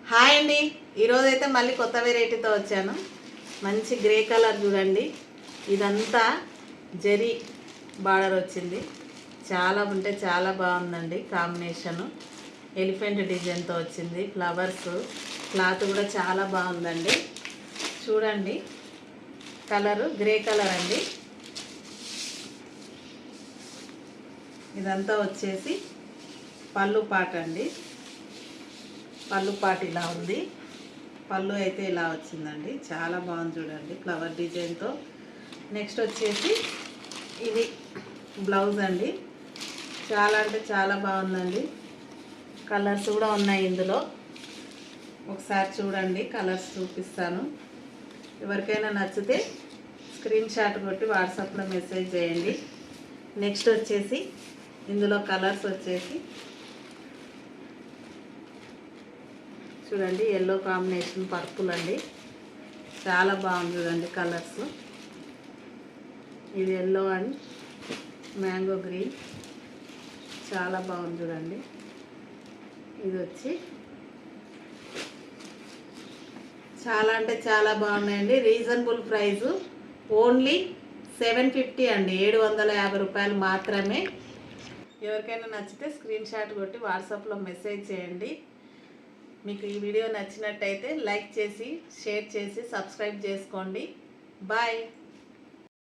Hi అండి, ఈరోజు అయితే మళ్ళీ కొత్త వెరైటీతో వచ్చాను. మంచి గ్రే కలర్ చూడండి. ఇదంతా జరీ బార్డర్ వచ్చింది. చాలా అంటే చాలా బాగుందండి. కాంబినేషను ఎలిఫెంట్ డిజైన్తో వచ్చింది. ఫ్లవర్స్ క్లాత్ కూడా చాలా బాగుందండి. చూడండి, కలరు గ్రే కలర్ అండి. ఇదంతా వచ్చేసి పళ్ళు పాట అండి. పళ్ళు పాట ఇలా ఉంది. పళ్ళు అయితే ఇలా వచ్చిందండి. చాలా బాగుంది చూడండి, ఫ్లవర్ డిజైన్తో. నెక్స్ట్ వచ్చేసి ఇది బ్లౌజ్ అండి. చాలా అంటే చాలా బాగుందండి. కలర్స్ కూడా ఉన్నాయి ఇందులో. ఒకసారి చూడండి, కలర్స్ చూపిస్తాను. ఎవరికైనా నచ్చితే స్క్రీన్ షాట్ కొట్టి వాట్సాప్లో మెసేజ్ చేయండి. నెక్స్ట్ వచ్చేసి ఇందులో కలర్స్ వచ్చేసి చూడండి, ఎల్లో కాంబినేషన్ పర్పుల్ అండి. చాలా బాగుంది చూడండి కలర్స్. ఇది ఎల్లో అండ్ మ్యాంగో గ్రీన్. చాలా బాగుంది చూడండి. ఇది వచ్చి చాలా అంటే చాలా బాగున్నాయండి. రీజనబుల్ ప్రైజు, ఓన్లీ 750 అండి. 750 రూపాయలు మాత్రమే. ఎవరికైనా నచ్చితే స్క్రీన్ షాట్ కొట్టి వాట్సాప్లో మెసేజ్ చేయండి. మీకు ఈ వీడియో నచ్చినట్టయితే లైక్ చేసి, షేర్ చేసి, సబ్స్క్రైబ్ చేసుకోండి. బాయ్.